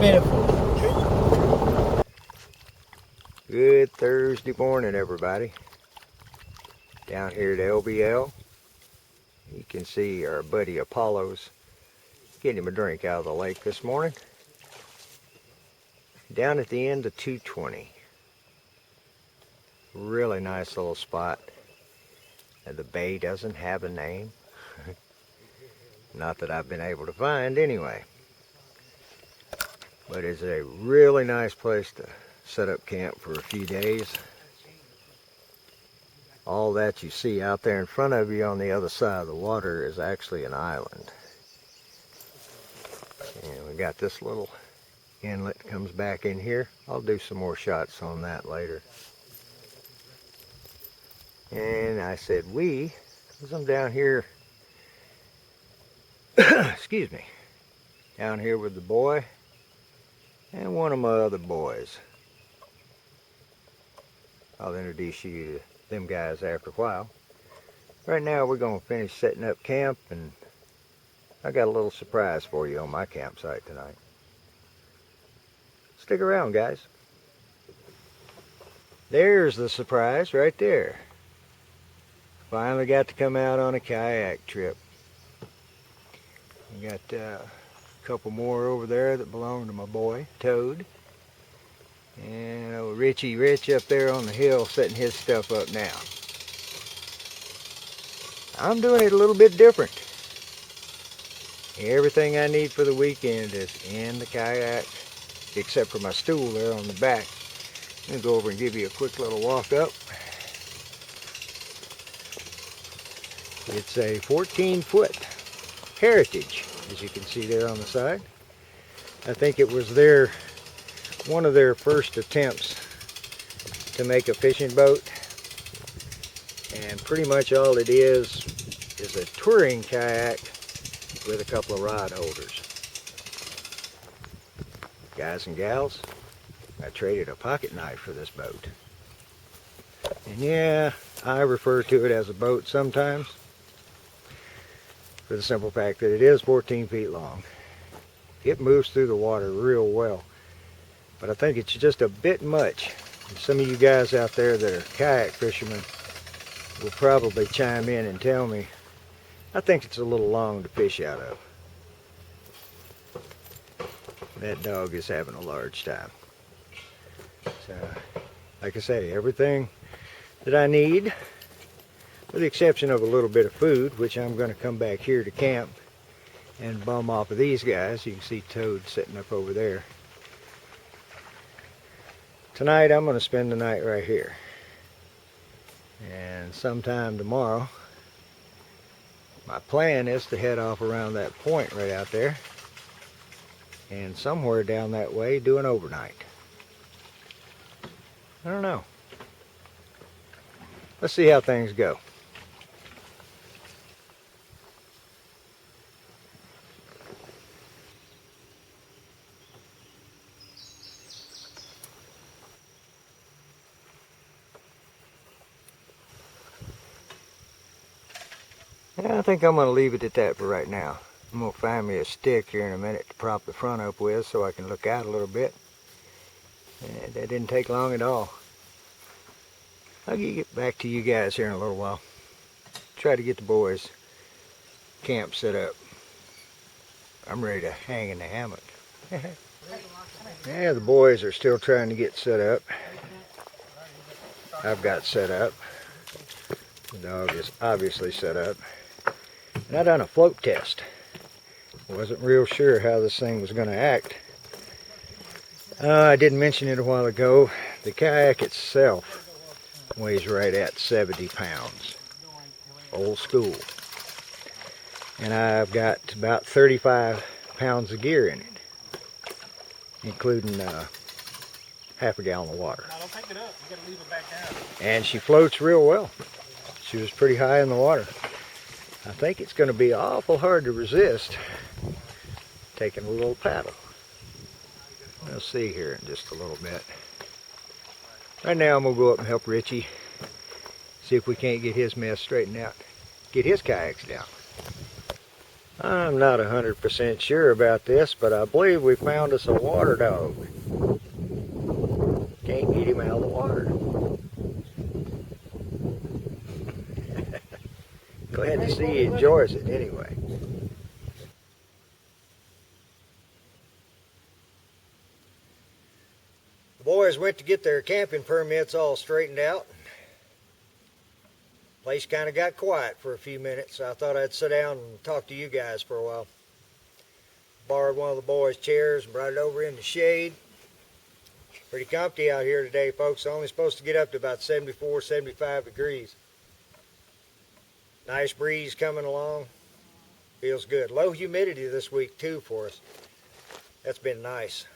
pitiful. Good Thursday morning, everybody. Down here at LBL, you can see our buddy Apollo's getting him a drink out of the lake this morning. Down at the end of 220. Really nice little spot. And the bay doesn't have a name. Not that I've been able to find anyway. But it's a really nice place to set up camp for a few days. All that you see out there in front of you on the other side of the water is actually an island. And we got this little inlet that comes back in here. I'll do some more shots on that later. And I said we, because I'm down here, excuse me, down here with the boy and one of my other boys. I'll introduce you to them guys after a while. Right now we're going to finish setting up camp, and I got a little surprise for you on my campsite tonight. Stick around, guys. There's the surprise right there. Finally got to come out on a kayak trip. We got a couple more over there that belong to my boy, Toad. And old Richie Rich up there on the hill setting his stuff up now. I'm doing it a little bit different. Everything I need for the weekend is in the kayak, except for my stool there on the back. I'm going to go over and give you a quick little walk up. It's a 14-foot Heritage, as you can see there on the side. I think it was one of their first attempts to make a fishing boat. And pretty much all it is a touring kayak with a couple of rod holders. Guys and gals, I traded a pocket knife for this boat. And yeah, I refer to it as a boat sometimes, for the simple fact that it is 14 feet long. It moves through the water real well, but I think it's just a bit much. And some of you guys out there that are kayak fishermen will probably chime in and tell me, I think it's a little long to fish out of. That dog is having a large time. So, like I say, everything that I need, with the exception of a little bit of food, which I'm going to come back here to camp and bum off of these guys. You can see Toad sitting up over there. Tonight I'm going to spend the night right here. And sometime tomorrow, my plan is to head off around that point right out there, and somewhere down that way do an overnight. I don't know. Let's see how things go. Yeah, I think I'm going to leave it at that for right now. I'm going to find me a stick here in a minute to prop the front up with so I can look out a little bit. And that didn't take long at all. I'll get back to you guys here in a little while. Try to get the boys' camp set up. I'm ready to hang in the hammock. Yeah, the boys are still trying to get set up. I've got set up. The dog is obviously set up. And I done a float test. Wasn't real sure how this thing was going to act. I didn't mention it a while ago. The kayak itself weighs right at 70 pounds. Old school. And I've got about 35 pounds of gear in it, including half a gallon of water. No, don't pick it up. You gotta leave it back down. And she floats real well. She was pretty high in the water. I think it's going to be awful hard to resist taking a little paddle. We'll see here in just a little bit. Right now I'm going to go up and help Richie, see if we can't get his mess straightened out. Get his kayaks down. I'm not 100% sure about this, but I believe we found us a water dog. Can't get him out of the water. Glad to see he enjoys it anyway. The boys went to get their camping permits all straightened out. Place kind of got quiet for a few minutes, so I thought I'd sit down and talk to you guys for a while. Borrowed one of the boys' chairs and brought it over in the shade. Pretty comfy out here today, folks. Only supposed to get up to about 74, 75 degrees. Nice breeze coming along. Feels good. Low humidity this week too for us. That's been nice.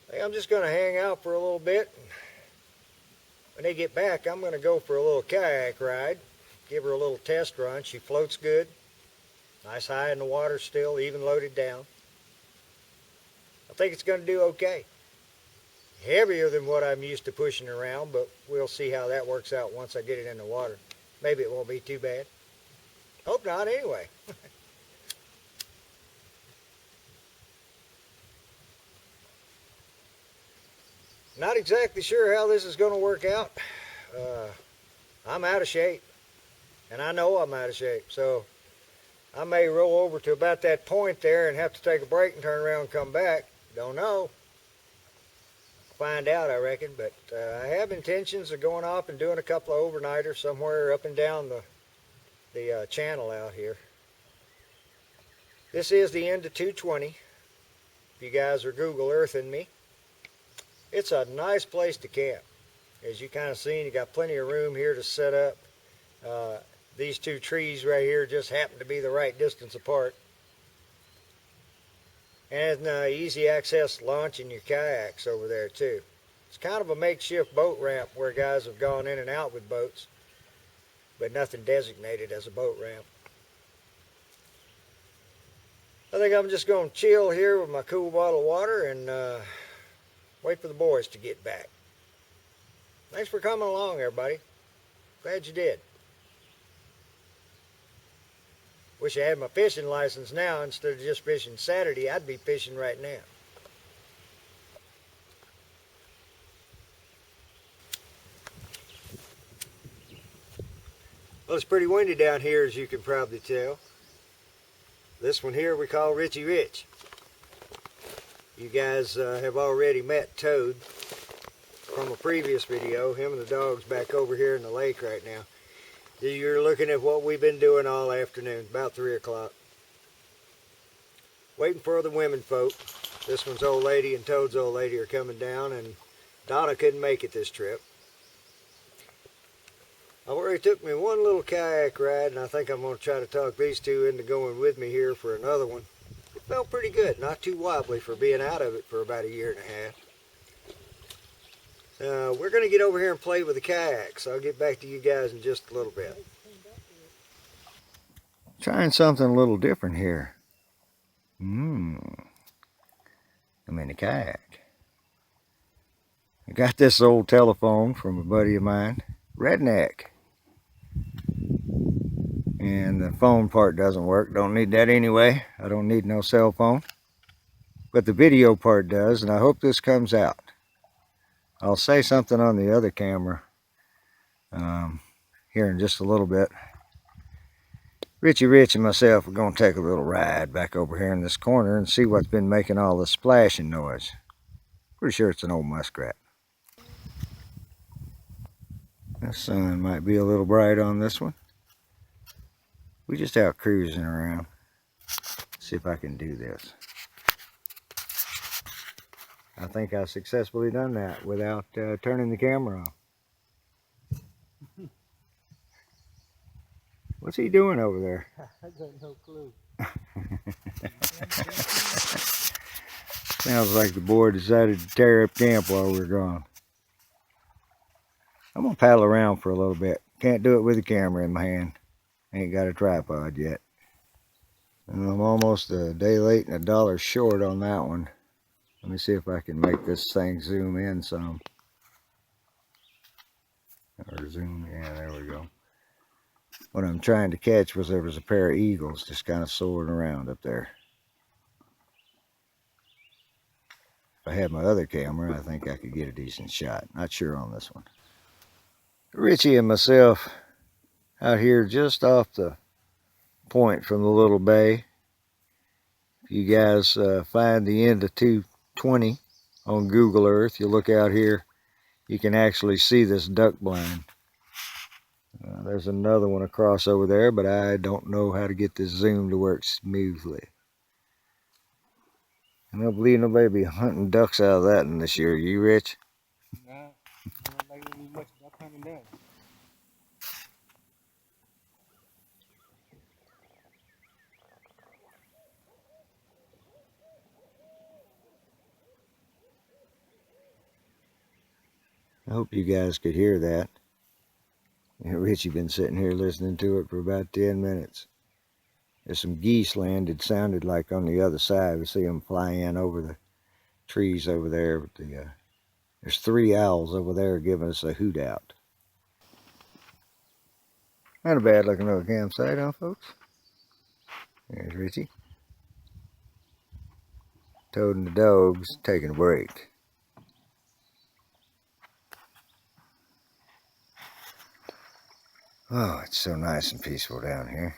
I think I'm just going to hang out for a little bit. When they get back, I'm going to go for a little kayak ride. Give her a little test run. She floats good. Nice high in the water still, even loaded down. I think it's going to do okay. Heavier than what I'm used to pushing around, but we'll see how that works out once I get it in the water. Maybe it won't be too bad. Hope not anyway. Not exactly sure how this is going to work out. I'm out of shape, and I know I'm out of shape, so I may roll over to about that point there and have to take a break and turn around and come back. Don't know. Find out, I reckon, but I have intentions of going off and doing a couple of overnighters somewhere up and down the channel out here. This is the end of 220. If you guys are Google Earthing me. It's a nice place to camp. As you kind of seen, you got plenty of room here to set up. These two trees right here just happen to be the right distance apart. And easy access launching your kayaks over there too. It's kind of a makeshift boat ramp where guys have gone in and out with boats, but nothing designated as a boat ramp. I think I'm just going to chill here with my cool bottle of water and wait for the boys to get back. Thanks for coming along, everybody. Glad you did. Wish I had my fishing license now instead of just fishing Saturday. I'd be fishing right now. Well, it's pretty windy down here, as you can probably tell. This one here we call Richie Rich. You guys have already met Toad from a previous video. Him and the dog's back over here in the lake right now. You're looking at what we've been doing all afternoon, about 3 o'clock. Waiting for the women folk. This one's old lady and Toad's old lady are coming down, and Donna couldn't make it this trip. I already took me one little kayak ride, and I think I'm going to try to talk these two into going with me here for another one. It felt pretty good, not too wobbly for being out of it for about 1.5 years. We're going to get over here and play with the kayaks. I'll get back to you guys in just a little bit. Trying something a little different here. I'm in a kayak. I got this old telephone from a buddy of mine, Redneck. And the phone part doesn't work. Don't need that anyway. I don't need no cell phone. But the video part does, and I hope this comes out. I'll say something on the other camera here in just a little bit. Richie Rich and myself are going to take a little ride back over here in this corner and see what's been making all the splashing noise. Pretty sure it's an old muskrat. The sun might be a little bright on this one. We just out cruising around. See if I can do this. I think I've successfully done that without turning the camera off. What's he doing over there? I got no clue. Sounds like the boy decided to tear up camp while we're gone. I'm going to paddle around for a little bit. Can't do it with the camera in my hand. Ain't got a tripod yet. And I'm almost a day late and $1 short on that one. Let me see if I can make this thing zoom in some. Or zoom, yeah, there we go. What I'm trying to catch was there was a pair of eagles just kind of soaring around up there. If I had my other camera, I think I could get a decent shot. Not sure on this one. Richie and myself out here just off the point from the little bay. If you guys find the end of 220 on Google Earth, you look out here, you can actually see this duck blind. There's another one across over there, but I don't know how to get this zoom to work smoothly. I don't believe nobody be hunting ducks out of that in this year. You, Rich? Nah, not like much duck hunting done. I hope you guys could hear that. Richie been sitting here listening to it for about 10 minutes. There's some geese landed, sounded like on the other side. We see them fly in over the trees over there. But there's 3 owls over there giving us a hoot out. Not a bad looking little campsite, huh, folks? There's Richie. Toad and the dogs taking a break. Oh, it's so nice and peaceful down here.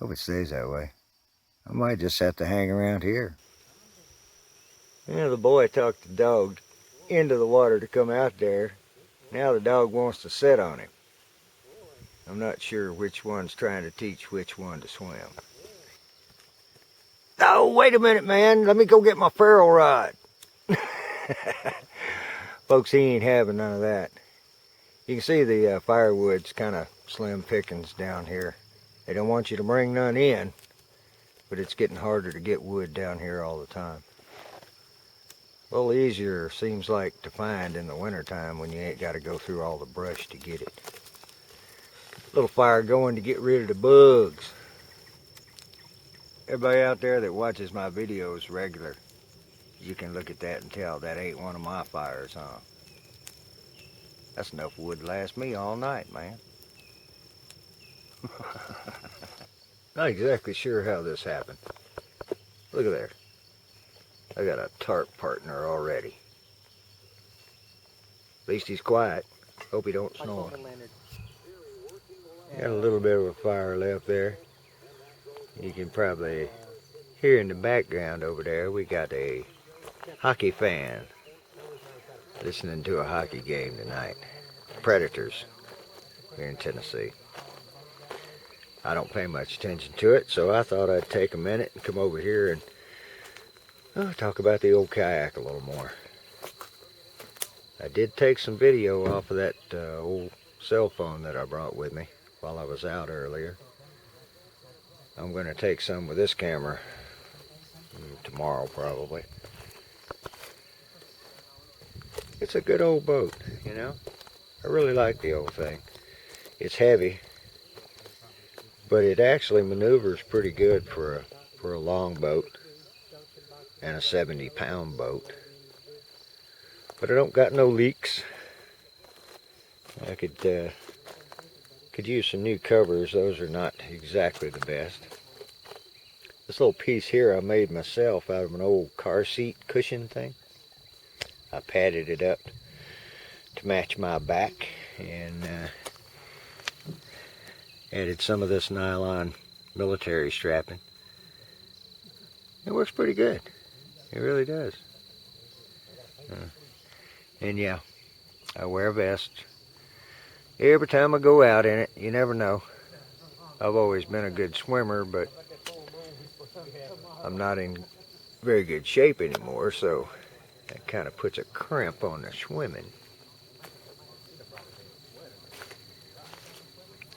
Hope it stays that way. I might just have to hang around here. You know, the boy talked the dog into the water to come out there. Now the dog wants to sit on him. I'm not sure which one's trying to teach which one to swim. Oh, wait a minute, man. Let me go get my ferrule rod. Folks, he ain't having none of that. You can see the firewood's kind of slim pickings down here. They don't want you to bring none in, but it's getting harder to get wood down here all the time. A little easier seems like to find in the wintertime when you ain't got to go through all the brush to get it. Little fire going to get rid of the bugs. Everybody out there that watches my videos regular, you can look at that and tell that ain't one of my fires, huh? That's enough wood to last me all night, man. Not exactly sure how this happened. Look at there. I got a tarp partner already. At least he's quiet. Hope he don't snore. Got a little bit of a fire left there. You can probably hear in the background over there, we got a hockey fan listening to a hockey game tonight. Predators here in Tennessee. I don't pay much attention to it, so I thought I'd take a minute and come over here and talk about the old kayak a little more. I did take some video off of that old cell phone that I brought with me while I was out earlier. I'm going to take some with this camera tomorrow probably. It's a good old boat, you know. I really like the old thing. It's heavy, but it actually maneuvers pretty good for a long boat and a 70-pound boat. But I don't got no leaks. I could use some new covers. Those are not exactly the best. This little piece here I made myself out of an old car seat cushion thing. I padded it up to match my back and added some of this nylon military strapping. It works pretty good. It really does. And yeah, I wear a vest every time I go out in it. You never know. I've always been a good swimmer, but I'm not in very good shape anymore, so that kind of puts a crimp on the swimming.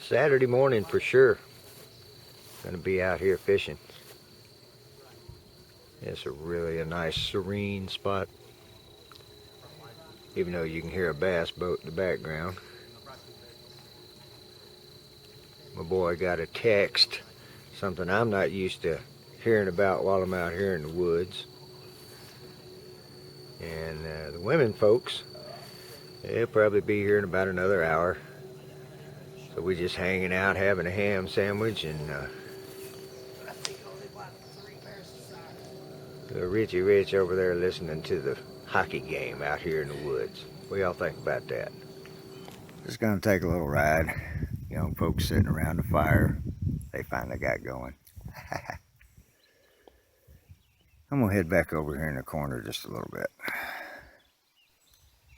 Saturday morning for sure. Gonna be out here fishing. It's really a nice serene spot. Even though you can hear a bass boat in the background. My boy got a text, something I'm not used to hearing about while I'm out here in the woods. And the women folks He'll probably be here in about another hour. So we're just hanging out, having a ham sandwich, and Richie Rich over there listening to the hockey game out here in the woods. What y'all think about that? Just gonna take a little ride. Young folks sitting around the fire. They finally got going. I'm gonna head back over here in the corner just a little bit.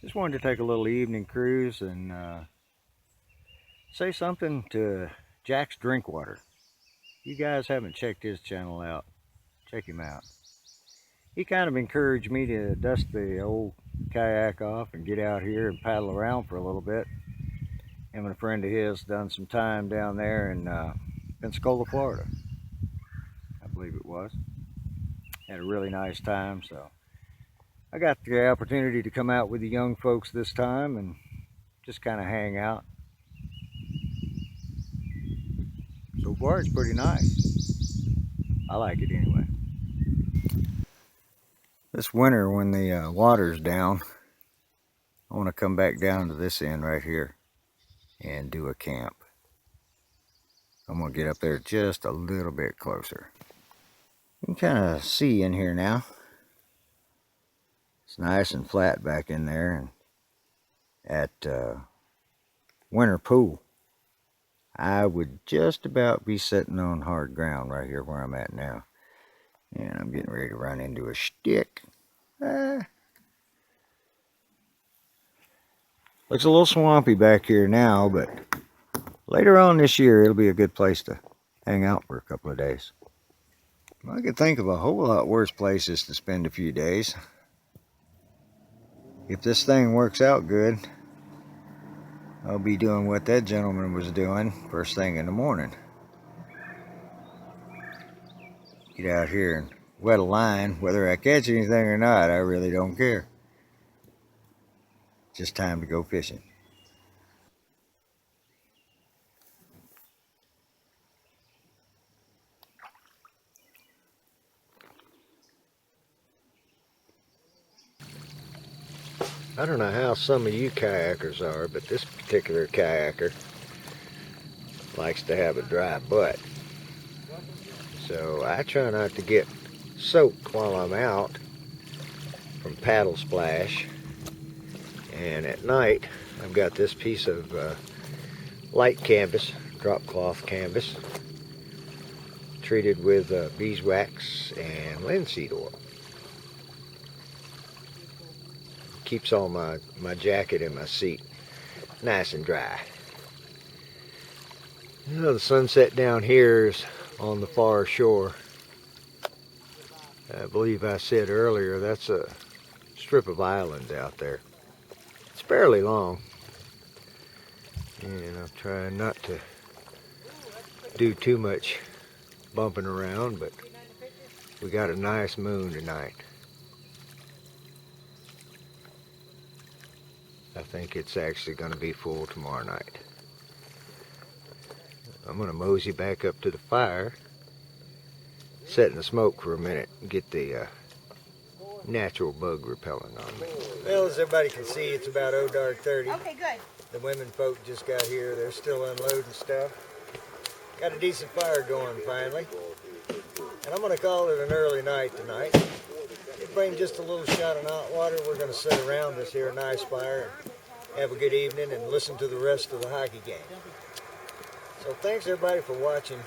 Just wanted to take a little evening cruise and say something to Jack's Drinkwater. You guys haven't checked his channel out, check him out. He kind of encouraged me to dust the old kayak off and get out here and paddle around for a little bit. Him and a friend of his done some time down there in Pensacola, Florida, I believe it was. Had a really nice time, so I got the opportunity to come out with the young folks this time and just kind of hang out. So far it's pretty nice. I like it anyway. This winter when the water's down, I want to come back down to this end right here and do a camp. I'm going to get up there just a little bit closer. You can kind of see in here now. It's nice and flat back in there. And at winter pool, I would just about be sitting on hard ground right here where I'm at now. And I'm getting ready to run into a stick. Looks a little swampy back here now, but later on this year it'll be a good place to hang out for a couple of days. I could think of a whole lot worse places to spend a few days. If this thing works out good, I'll be doing what that gentleman was doing first thing in the morning. Get out here and wet a line. Whether I catch anything or not, I really don't care. Just time to go fishing. I don't know how some of you kayakers are, but this particular kayaker likes to have a dry butt. So I try not to get soaked while I'm out from paddle splash. And at night, I've got this piece of light canvas, drop cloth canvas, treated with beeswax and linseed oil. Keeps all my jacket and my seat nice and dry. You know, the sunset down here is on the far shore. I believe I said earlier that's a strip of islands out there. It's fairly long, and I'm trying not to do too much bumping around, but we got a nice moon tonight. I think it's actually going to be full tomorrow night. I'm going to mosey back up to the fire, set in the smoke for a minute, and get the natural bug repellent on me. Well, as everybody can see, it's about dark 30. Okay, good. The women folk just got here. They're still unloading stuff. Got a decent fire going finally. And I'm going to call it an early night tonight. Bring just a little shot of hot water. We're going to sit around this here nice fire and have a good evening and listen to the rest of the hockey game. So thanks everybody for watching.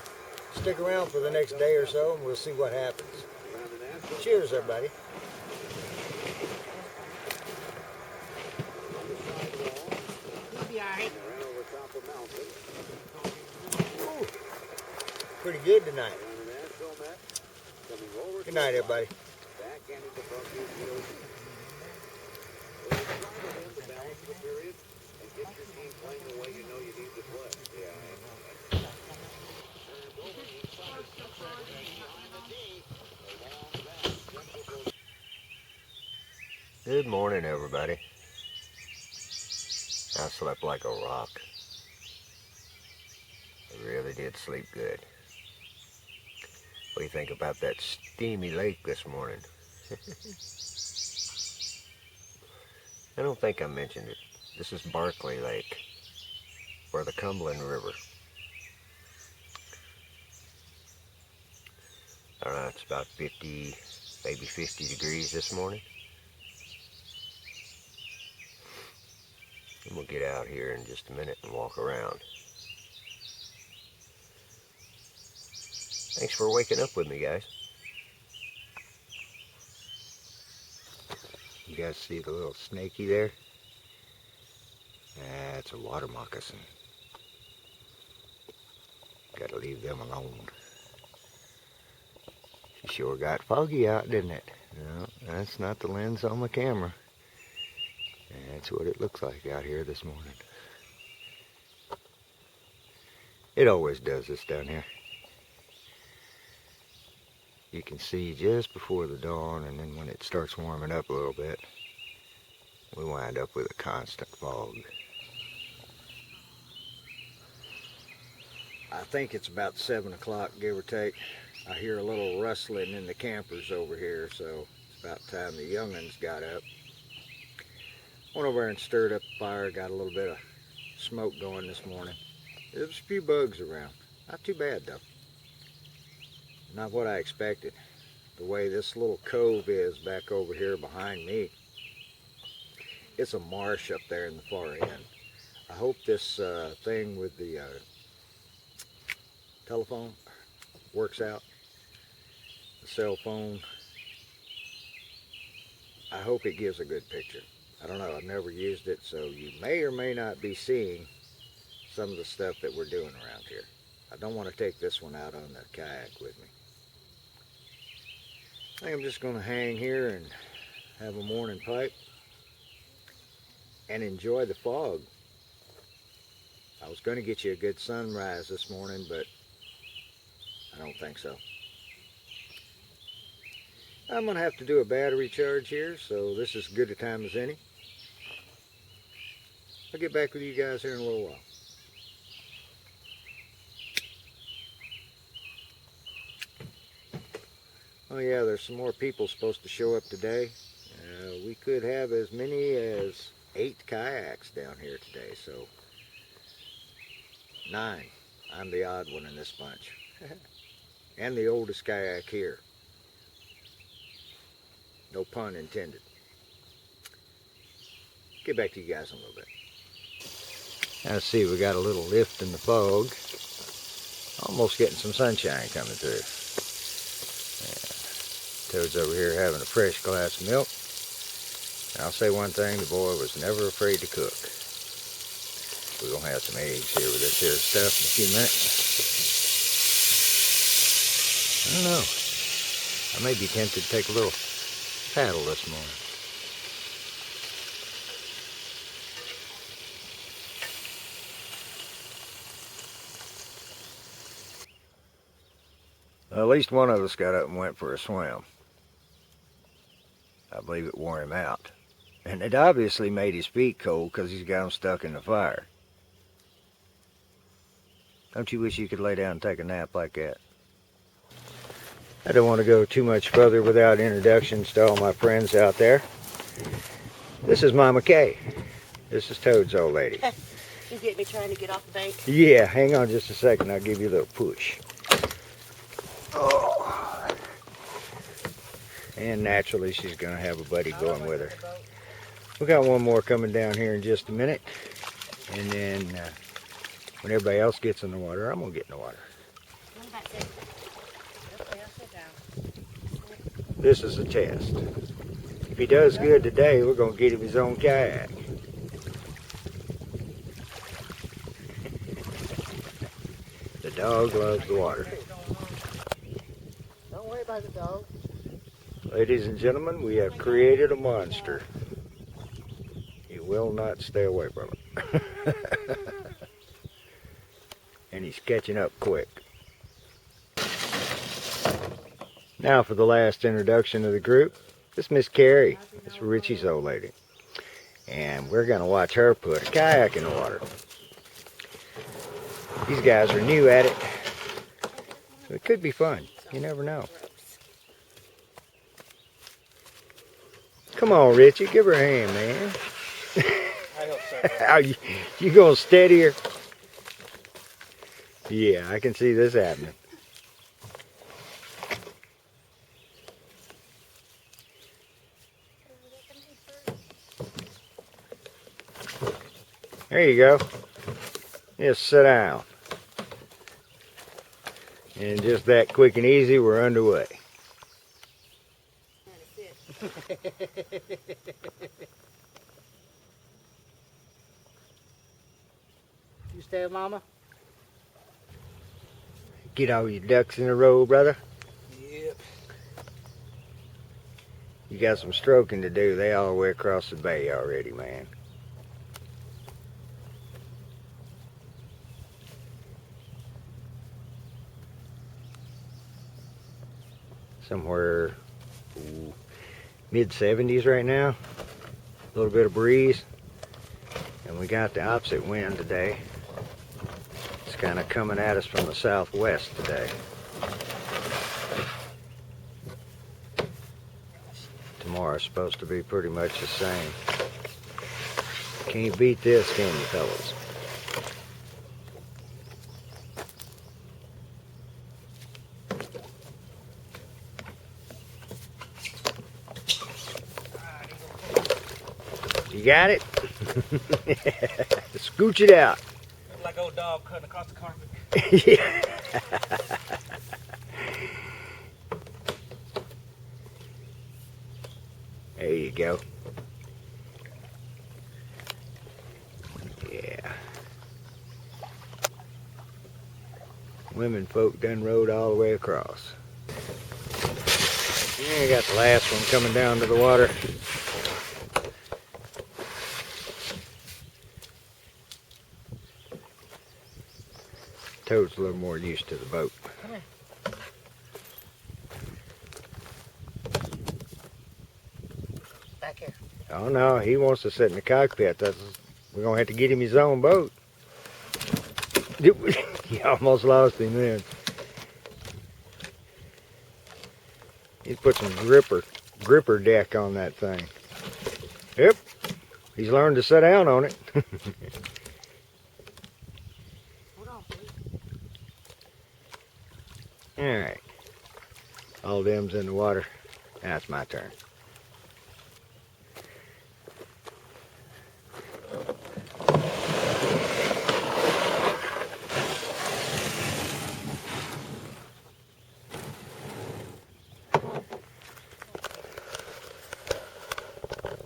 Stick around for the next day or so and we'll see what happens. Cheers everybody. Ooh, pretty good tonight. Good night everybody. Good morning everybody. I slept like a rock. I really did sleep good. What do you think about that steamy lake this morning? I don't think I mentioned it. This is Barkley Lake, or the Cumberland River. I don't know, it's about 50, maybe 50 degrees this morning. And we'll get out here in just a minute and walk around. Thanks for waking up with me, guys. You guys see the little snaky there? That's a water moccasin. Gotta leave them alone. She sure got foggy out, didn't it? No, that's not the lens on my camera. That's what it looks like out here this morning. It always does this down here. You can see just before the dawn, and then when it starts warming up a little bit, we wind up with a constant fog. I think it's about 7 o'clock, give or take. I hear a little rustling in the campers over here, so it's about time the young'uns got up. Went over and stirred up the fire, got a little bit of smoke going this morning. There was a few bugs around. Not too bad though. Not what I expected. The way this little cove is back over here behind me, it's a marsh up there in the far end. I hope this thing with the telephone works out. The cell phone. I hope it gives a good picture. I don't know, I've never used it, so you may or may not be seeing some of the stuff that we're doing around here. I don't want to take this one out on the kayak with me. I think I'm just going to hang here and have a morning pipe and enjoy the fog. I was going to get you a good sunrise this morning, but I don't think so. I'm going to have to do a battery charge here, so this is as good a time as any. I'll get back with you guys here in a little while. Oh yeah, there's some more people supposed to show up today. We could have as many as 8 kayaks down here today, so 9. I'm the odd one in this bunch. And the oldest kayak here. No pun intended. Get back to you guys in a little bit. Now see, we got a little lift in the fog. Almost getting some sunshine coming through. Toad's over here having a fresh glass of milk. And I'll say one thing, the boy was never afraid to cook. We're going to have some eggs here with this here stuff in a few minutes. I don't know. I may be tempted to take a little paddle this morning. Well, at least one of us got up and went for a swim. I believe it wore him out. And it obviously made his feet cold because he's got them stuck in the fire. Don't you wish you could lay down and take a nap like that? I don't want to go too much further without introductions to all my friends out there. This is Mama Kay. This is Toad's old lady. You get me trying to get off the bank? Yeah, hang on just a second. I'll give you a little push. Oh. And naturally, she's going to have a buddy going with her. We got one more coming down here in just a minute. And then when everybody else gets in the water, I'm going to get in the water. This is a test. If he does good today, we're going to get him his own kayak. The dog loves the water. Don't worry about the dog. Ladies and gentlemen, we have created a monster. He will not stay away from it. And he's catching up quick. Now for the last introduction of the group. This is Miss Carrie. It's Richie's old lady. And we're going to watch her put a kayak in the water. These guys are new at it. So it could be fun. You never know. Come on, Richie. Give her a hand, man. I hope so. Are you going steadier? Yeah, I can see this happening. There you go. Just sit down. And just that quick and easy, we're underway. You stay, Mama? Get all your ducks in a row, brother. Yep. You got some stroking to do. They all the way across the bay already, man. Somewhere mid-70s right now. A little bit of breeze. And we got the opposite wind today. It's kind of coming at us from the southwest today. Tomorrow's supposed to be pretty much the same. Can't beat this, can you, fellas? You got it? Scooch it out. Look like old dog cutting across the carpet. Yeah. There you go. Yeah. Women folk done rode all the way across. Yeah, got the last one coming down to the water. Toad's a little more used to the boat. Come here. Back here. Oh no, he wants to sit in the cockpit. We're gonna have to get him his own boat. You almost lost him then. He put some gripper deck on that thing. Yep, he's learned to sit down on it. Hold on, please. All right, all them's in the water. Now it's my turn.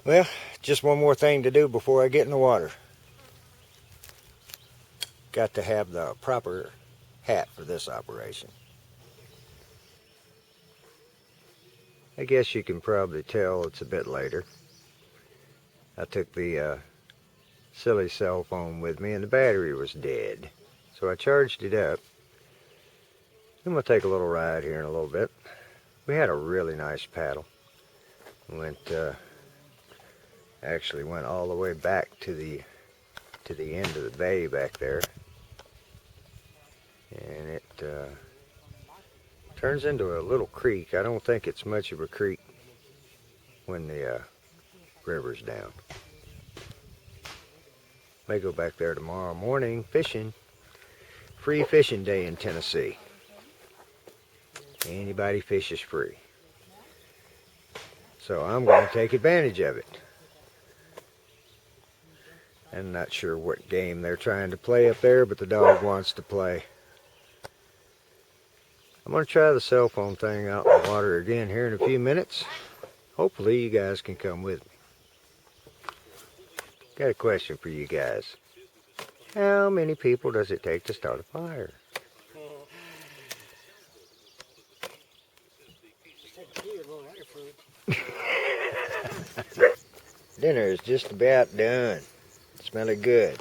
Well, just one more thing to do before I get in the water. Got to have the proper hat for this operation. I guess you can probably tell it's a bit later. I took the silly cell phone with me and the battery was dead. So I charged it up. I'm going to take a little ride here in a little bit. We had a really nice paddle. Actually went all the way back to the end of the bay back there. And it turns into a little creek. I don't think it's much of a creek when the river's down. May go back there tomorrow morning fishing. Free fishing day in Tennessee. Anybody fishes free. So I'm going to take advantage of it. I'm not sure what game they're trying to play up there, but the dog wants to play. I'm going to try the cell phone thing out in the water again here in a few minutes. Hopefully you guys can come with me. Got a question for you guys. How many people does it take to start a fire? Dinner is just about done. Smelling good.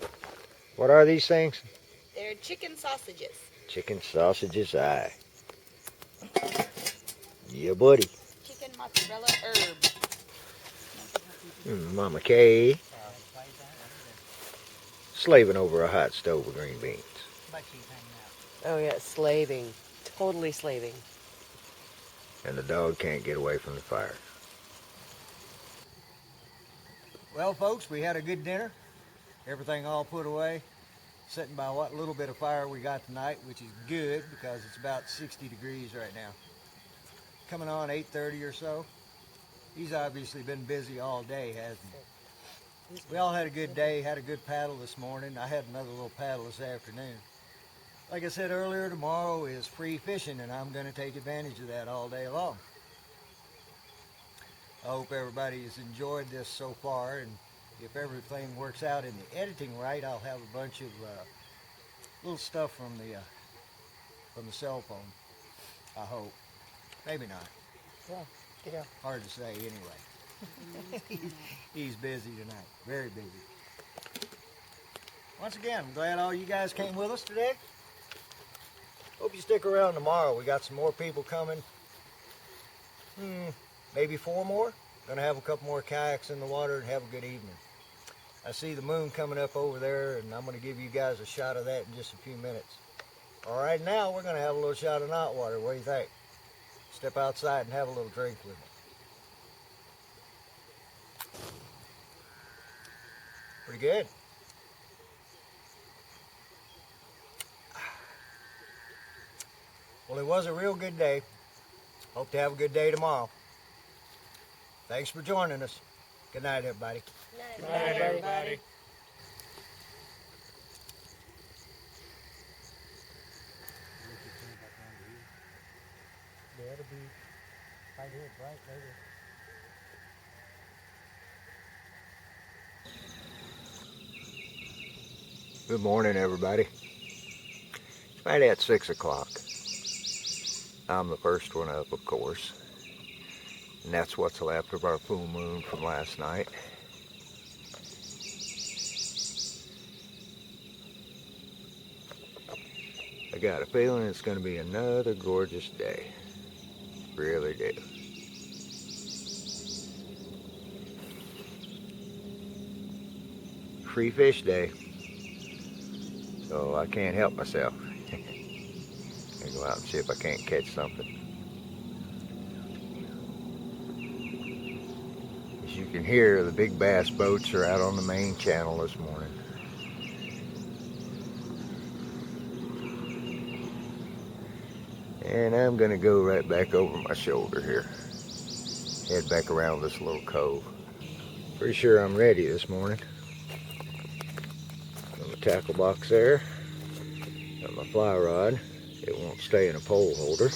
What are these things? They're chicken sausages. Chicken sausages, aye. Yeah, buddy. Chicken mozzarella herb. Mama Kay. Slaving over a hot stove with green beans. Oh yeah, slaving. Totally slaving. And the dog can't get away from the fire. Well, folks, we had a good dinner. everything all put away, sitting by what little bit of fire we got tonight, which is good because it's about 60 degrees right now. Coming on 8:30 or so. He's obviously been busy all day, hasn't he? We all had a good day, had a good paddle this morning. I had another little paddle this afternoon. Like I said earlier, tomorrow is free fishing, and I'm going to take advantage of that all day long. I hope everybody has enjoyed this so far, and if everything works out in the editing right, I'll have a bunch of little stuff from the cell phone. I hope. Maybe not. Yeah. Hard to say anyway. He's busy tonight. Very busy. Once again, I'm glad all you guys came with us today. Hope you stick around tomorrow. We got some more people coming. Maybe 4 more. Gonna have a couple more kayaks in the water and have a good evening. I see the moon coming up over there, and I'm gonna give you guys a shot of that in just a few minutes. All right, now we're gonna have a little shot of night water. What do you think? Step outside and have a little drink with me. Pretty good. Well, it was a real good day. Hope to have a good day tomorrow. Thanks for joining us. Good night, everybody. Good night, everybody. Yeah, it'll be right here, bright later. Good morning, everybody. It's right at 6 o'clock. I'm the first one up, of course. And that's what's left of our full moon from last night. I got a feeling it's going to be another gorgeous day. Really do. Free fish day. So I can't help myself. I'm gonna go out and see if I can't catch something. As you can hear, the big bass boats are out on the main channel this morning. And I'm gonna go right back over my shoulder here. Head back around this little cove. Pretty sure I'm ready this morning. Got my tackle box there. Got my fly rod. It won't stay in a pole holder.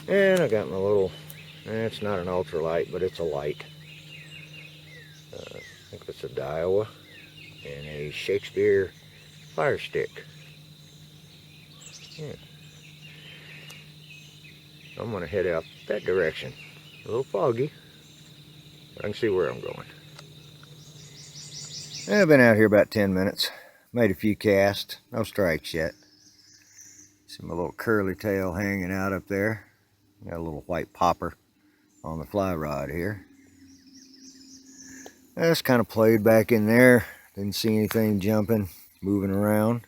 And I got my little, it's not an ultralight, but it's a light. I think it's a Daiwa. And a Shakespeare fire stick. Yeah. I'm going to head out that direction. A little foggy, but I can see where I'm going. I've been out here about 10 minutes. Made a few casts. No strikes yet. See my little curly tail hanging out up there. Got a little white popper on the fly rod here. I just kind of played back in there. Didn't see anything jumping, moving around.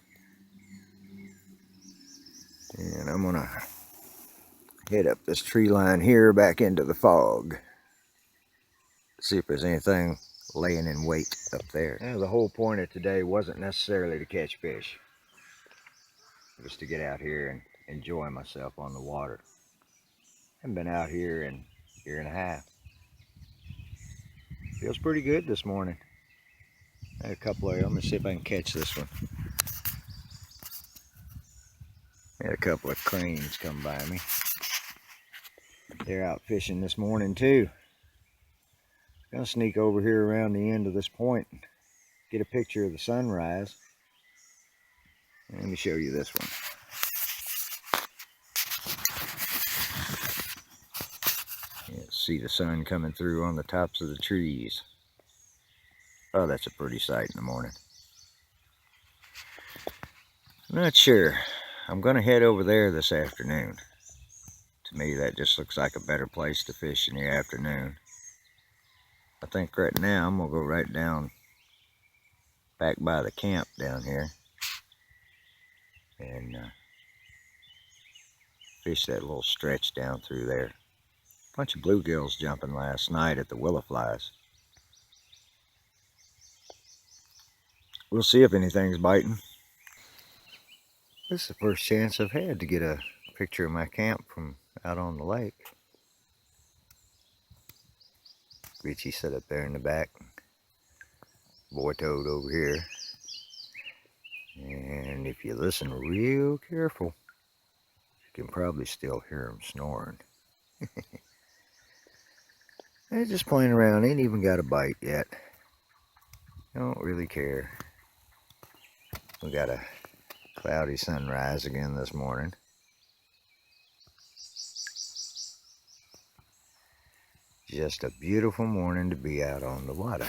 And I'm going to head up this tree line here back into the fog. See if there's anything laying in wait up there. Now, the whole point of today wasn't necessarily to catch fish. It was to get out here and enjoy myself on the water. I haven't been out here in a year and a half. Feels pretty good this morning. I had a couple of them. Let's see if I can catch this one. Had a couple of cranes come by me. They're out fishing this morning too. Gonna sneak over here around the end of this point and get a picture of the sunrise. Let me show you this one. Yeah, see the sun coming through on the tops of the trees. Oh, that's a pretty sight in the morning. I'm not sure. I'm gonna head over there this afternoon. To me, that just looks like a better place to fish in the afternoon. I think right now I'm gonna go right down back by the camp down here and fish that little stretch down through there. Bunch of bluegills jumping last night at the willow flies. We'll see if anything's biting. This is the first chance I've had to get a picture of my camp from out on the lake. Richie sat up there in the back. Boy toad over here. And if you listen real careful, you can probably still hear him snoring. They're just playing around, ain't even got a bite yet. Don't really care. We got a cloudy sunrise again this morning. Just a beautiful morning to be out on the water.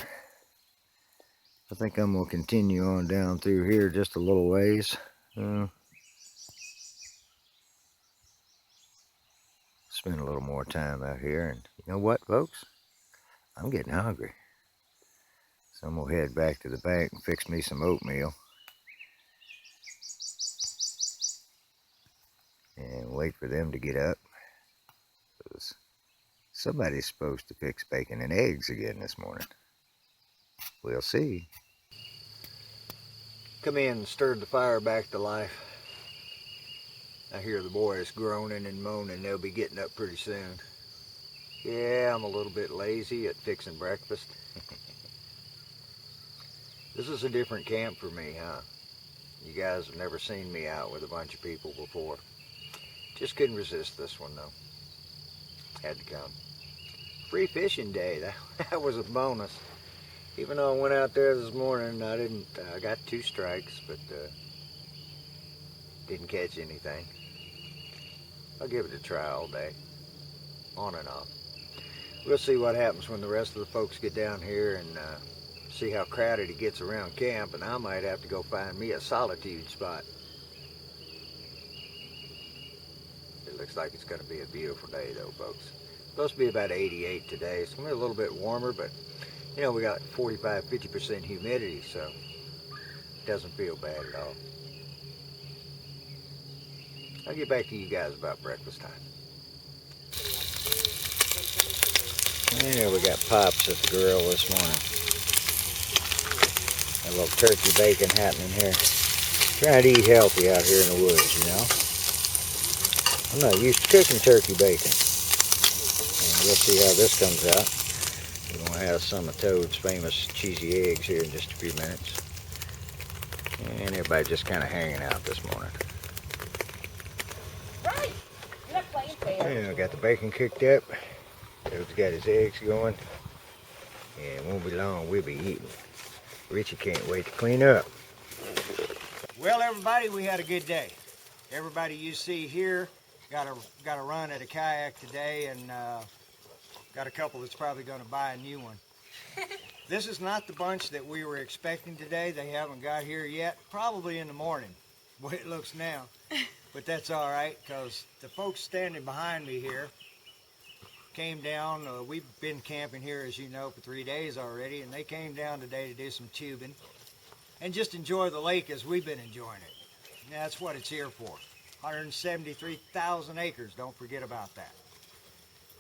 I think I'm going to continue on down through here just a little ways. Spend a little more time out here. And you know what, folks? I'm getting hungry. So I'm going to head back to the bank and fix me some oatmeal. And wait for them to get up. Because somebody's supposed to fix bacon and eggs again this morning. We'll see. Come in and stirred the fire back to life. I hear the boys groaning and moaning. They'll be getting up pretty soon. Yeah, I'm a little bit lazy at fixing breakfast. This is a different camp for me, huh? You guys have never seen me out with a bunch of people before. Just couldn't resist this one, though. Had to come. Free fishing day. That was a bonus. Even though I went out there this morning, I got 2 strikes, but didn't catch anything. I'll give it a try all day, on and off. We'll see what happens when the rest of the folks get down here and see how crowded it gets around camp, and I might have to go find me a solitude spot. It looks like it's going to be a beautiful day though, folks. It's supposed to be about 88 today. It's going to be a little bit warmer, but you know, we got 45–50% humidity, so it doesn't feel bad at all. I'll get back to you guys about breakfast time. Yeah, we got pops at the grill this morning. A little turkey bacon happening here. Trying to eat healthy out here in the woods, you know. I'm not used to cooking turkey bacon. And we'll see how this comes out. We're going to have some of Toad's famous cheesy eggs here in just a few minutes. And everybody just kind of hanging out this morning. Right. You're not playing fair. Yeah, got the bacon cooked up. Toad's got his eggs going. And it won't be long, we'll be eating. Richie can't wait to clean up. Well, everybody, we had a good day. Everybody you see here got a run at a kayak today, and got a couple that's probably going to buy a new one. This is not the bunch that we were expecting today. They haven't got here yet. Probably in the morning, the way it looks now. But that's all right, because the folks standing behind me here came down. We've been camping here, as you know, for 3 days already, and they came down today to do some tubing and just enjoy the lake as we've been enjoying it. And that's what it's here for. 173,000 acres, don't forget about that.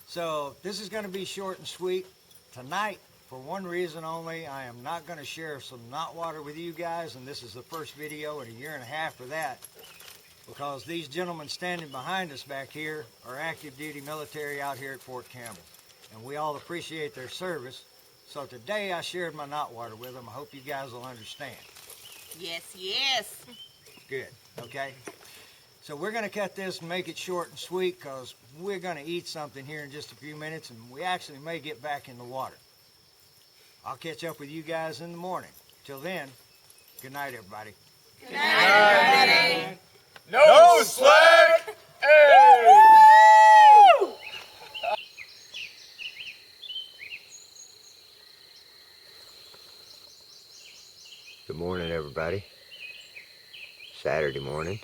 So this is going to be short and sweet. Tonight, for one reason only, I am not going to share some knot water with you guys, and this is the first video in a year and a half for that, because these gentlemen standing behind us back here are active duty military out here at Fort Campbell, and we all appreciate their service. So today I shared my knot water with them. I hope you guys will understand. Yes, yes. Good, okay? So we're going to cut this and make it short and sweet, because we're going to eat something here in just a few minutes, and we actually may get back in the water. I'll catch up with you guys in the morning. Till then, good night, everybody. Good night, everybody. No slack! Hey! Good morning, everybody. Saturday morning.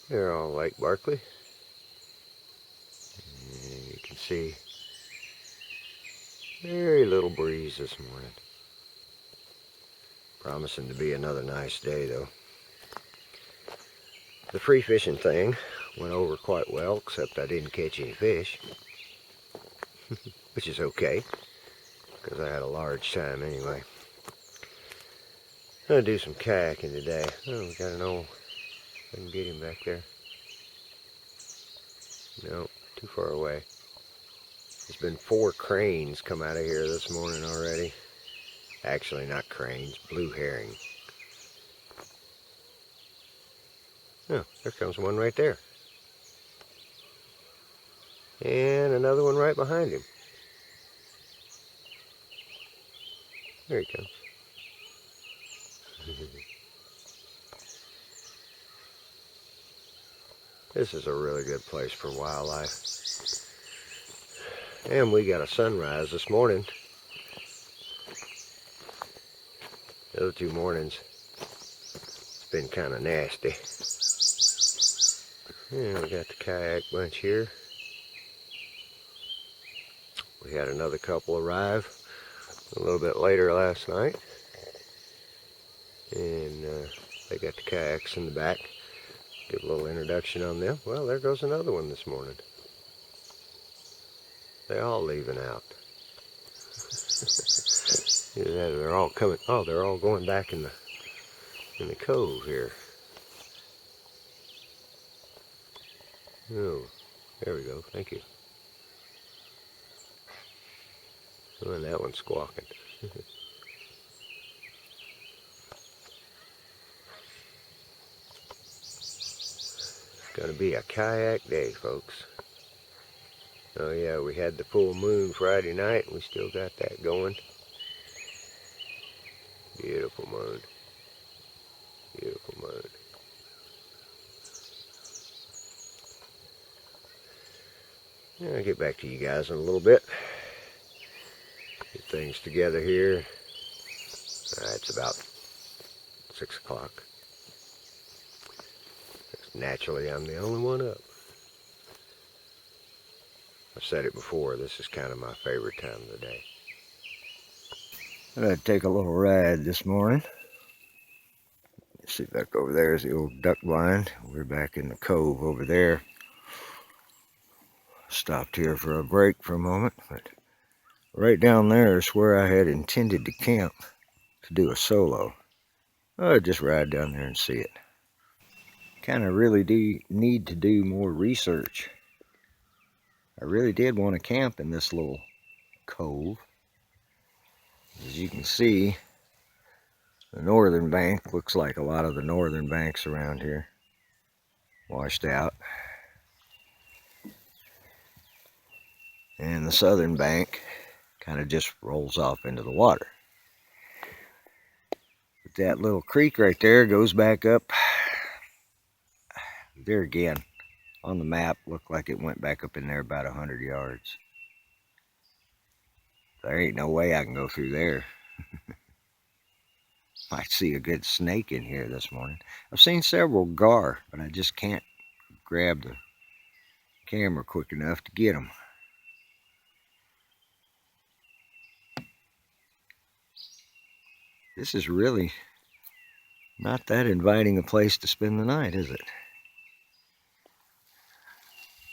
Here on Lake Barkley. And you can see very little breeze this morning. Promising to be another nice day, though. The free fishing thing went over quite well, except I didn't catch any fish. Which is okay, because I had a large time anyway. I'm gonna do some kayaking today. Oh, we got an old, I can get him back there. No, too far away. There's been 4 cranes come out of here this morning already. Actually, not cranes, blue herring. Oh, there comes one right there. And another one right behind him. There he comes. This is a really good place for wildlife. And we got a sunrise this morning. The other 2 mornings, it's been kind of nasty. And we got the kayak bunch here. We had another couple arrive a little bit later last night. And they got the kayaks in the back. Give a little introduction on them. Well, there goes another one this morning. They're all leaving out. They're all coming. Oh, they're all going back in the cove here. Oh, there we go. Thank you. Oh, and that one's squawking. It's gonna be a kayak day, folks. Oh yeah, we had the full moon Friday night. We still got that going. Beautiful moon. Beautiful moon. Yeah, I'll get back to you guys in a little bit. Get things together here. It's about 6 o'clock. Naturally, I'm the only one up. I've said it before, this is kind of my favorite time of the day. I had to take a little ride this morning. See, back over there is the old duck blind. We're back in the cove over there. Stopped here for a break for a moment, but right down there is where I had intended to camp to do a solo. I'd just ride down there and see it. Kind of really do need to do more research. I really did want to camp in this little cove. As you can see, the northern bank looks like a lot of the northern banks around here. Washed out. And the southern bank kind of just rolls off into the water. But that little creek right there goes back up. There again, on the map, looked like it went back up in there about 100 yards. There ain't no way I can go through there. Might see a good snake in here this morning. I've seen several gar, but I just can't grab the camera quick enough to get them. This is really not that inviting a place to spend the night, is it?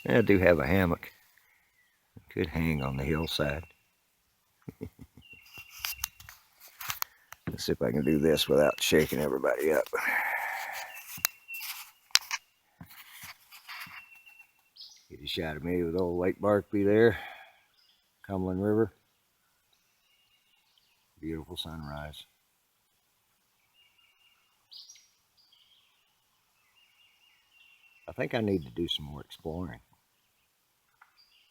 I do have a hammock. Could hang on the hillside. Let's see if I can do this without shaking everybody up. Get a shot of me with old Lake Barkby there. Cumberland River. Beautiful sunrise. I think I need to do some more exploring.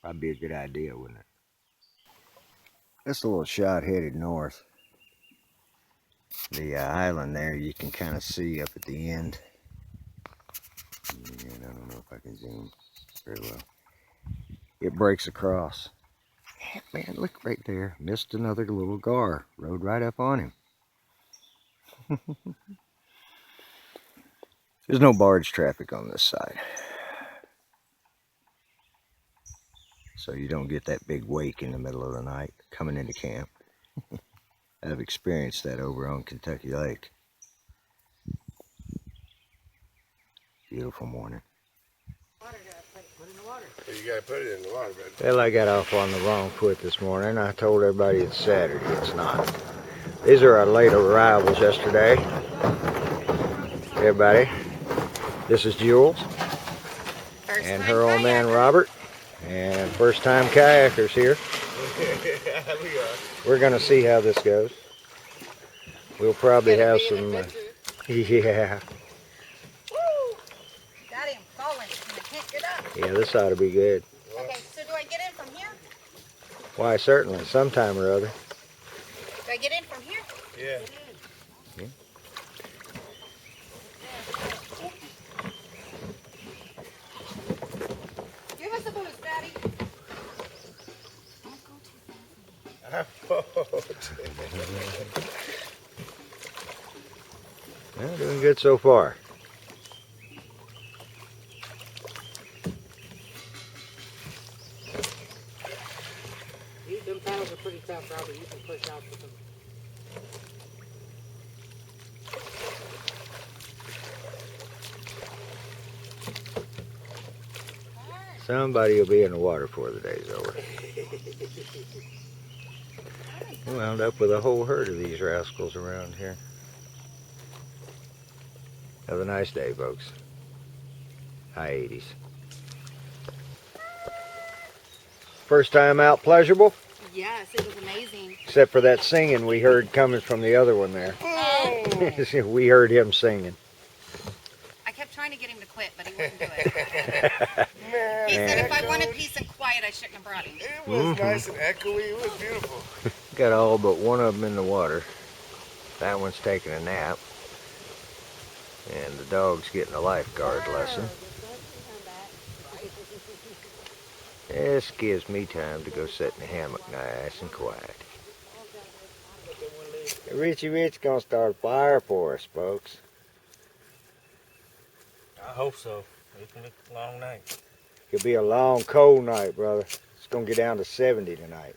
Probably be a good idea, wouldn't it? Just a little shot headed north. The island there you can kind of see up at the end. And I don't know if I can zoom very well. It breaks across. Man, look right there. Missed another little gar. Rode right up on him. There's no barge traffic on this side. So you don't get that big wake in the middle of the night coming into camp. I've experienced that over on Kentucky Lake. Beautiful morning. You gotta put it in the water, bud. Well, I got off on the wrong foot this morning. I told everybody it's Saturday. It's not. These are our late arrivals yesterday. Everybody, this is Jules First and time her old man kayaker. Robert, and first time kayakers here. We are. We're gonna see how this goes. We'll probably Gonna have be an some, adventure. yeah, Woo! Got him falling and I can't get up. yeah, this ought to be good. Okay, so do I get in from here? Why, certainly, sometime or other. Do I get in from here? Yeah. Give us a boost, Daddy. Well, doing good so far. Them paddles are pretty tough, Robert. You can push out with them. Somebody will be in the water before the day's over. We wound up with a whole herd of these rascals around here. Have a nice day, folks. High 80s. First time out pleasurable, Yes, it was amazing. except for that singing we heard coming from the other one there. We heard him singing. I kept trying to get him to quit, but he wouldn't do it. Man, He said if I echoed. wanted peace and quiet, I shouldn't have brought him. It was nice and echoey. It was beautiful. Got all but one of them in the water. That one's taking a nap. And the dog's getting a lifeguard lesson. This gives me time to go sit in the hammock nice and quiet. Richie Rich gonna start a fire for us, folks. I hope so. It's gonna be a long night. It'll be a long, cold night, brother. It's gonna get down to 70 tonight.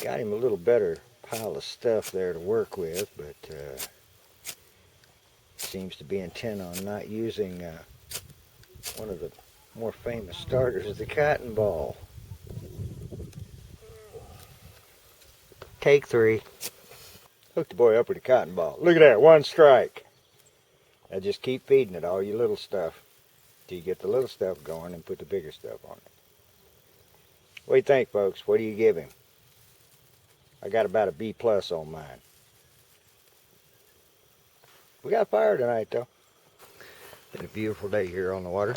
Got him a little better pile of stuff there to work with, but seems to be intent on not using one of the more famous starters, the cotton ball. Take 3. Hook the boy up with the cotton ball. Look at that, 1 strike. Now just keep feeding it all your little stuff till you get the little stuff going and put the bigger stuff on it. What do you think, folks? What do you give him? I got about a B+ on mine. We got fire tonight, though. Been a beautiful day here on the water.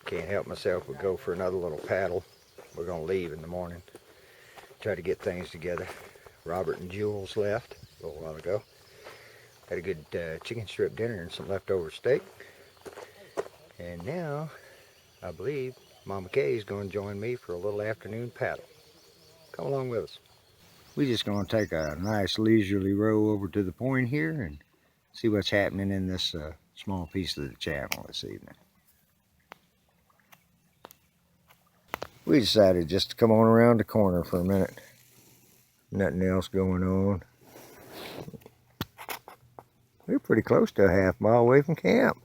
Can't help myself but go for another little paddle. We're gonna leave in the morning. Try to get things together. Robert and Jules left a little while ago. Had a good chicken strip dinner and some leftover steak. And now, I believe Mama Kay is going to join me for a little afternoon paddle. Come along with us. We're just going to take a nice leisurely row over to the point here and see what's happening in this small piece of the channel this evening. We decided just to come on around the corner for a minute. Nothing else going on. We're pretty close to a half-mile away from camp.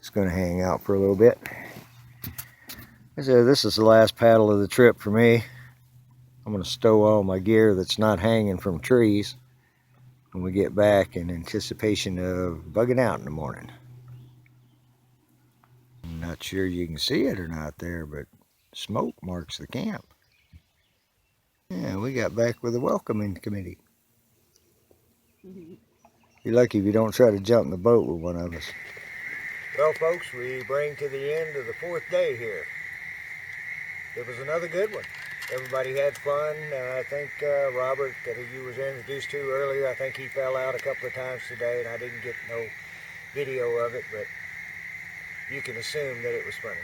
Just going to hang out for a little bit. So this is the last paddle of the trip for me. I'm going to stow all my gear that's not hanging from trees when we get back in anticipation of bugging out in the morning. I'm not sure you can see it or not there, but smoke marks the camp. Yeah, we got back with a welcoming committee. You're lucky if you don't try to jump in the boat with one of us. Well, folks, we bring to the end of the 4th day here. It was another good one. Everybody had fun. I think Robert, that you was introduced to earlier, I think he fell out a couple of times today, and I didn't get no video of it, but you can assume that it was funny.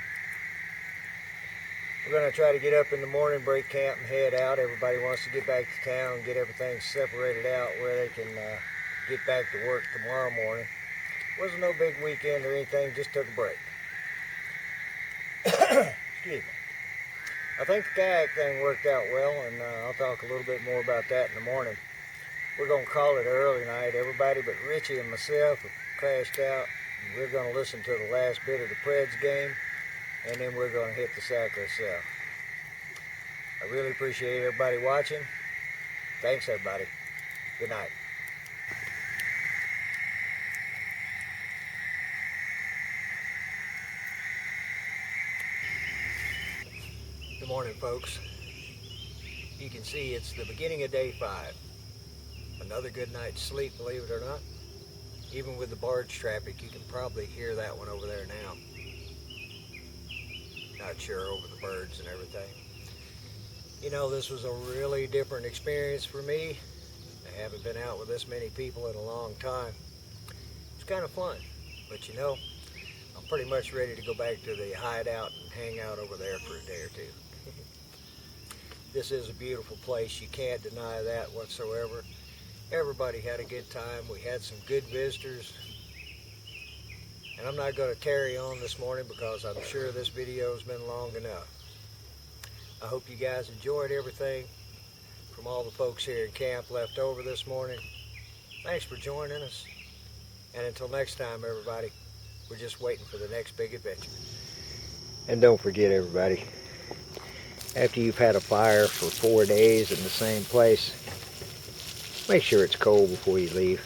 We're going to try to get up in the morning, break camp, and head out. Everybody wants to get back to town and get everything separated out where they can get back to work tomorrow morning. Wasn't no big weekend or anything, just took a break. Excuse me. I think the kayak thing worked out well, and I'll talk a little bit more about that in the morning. we're going to call it an early night. Everybody but Richie and myself have crashed out. We're going to listen to the last bit of the Preds game, and then we're going to hit the sack ourselves. I really appreciate everybody watching. Thanks, everybody. Good night. Good morning, folks. You can see it's the beginning of day 5. Another good night's sleep, believe it or not. Even with the barge traffic, you can probably hear that one over there now. Not sure over the birds and everything. You know, this was a really different experience for me. I haven't been out with this many people in a long time. It's kind of fun, but you know, I'm pretty much ready to go back to the hideout and hang out over there for a day or two. This is a beautiful place. You can't deny that whatsoever. Everybody had a good time. We had some good visitors. And I'm not going to carry on this morning because I'm sure this video has been long enough. I hope you guys enjoyed everything from all the folks here in camp left over this morning. Thanks for joining us. And until next time, everybody, we're just waiting for the next big adventure. And don't forget, everybody, after you've had a fire for 4 days in the same place, make sure it's cold before you leave.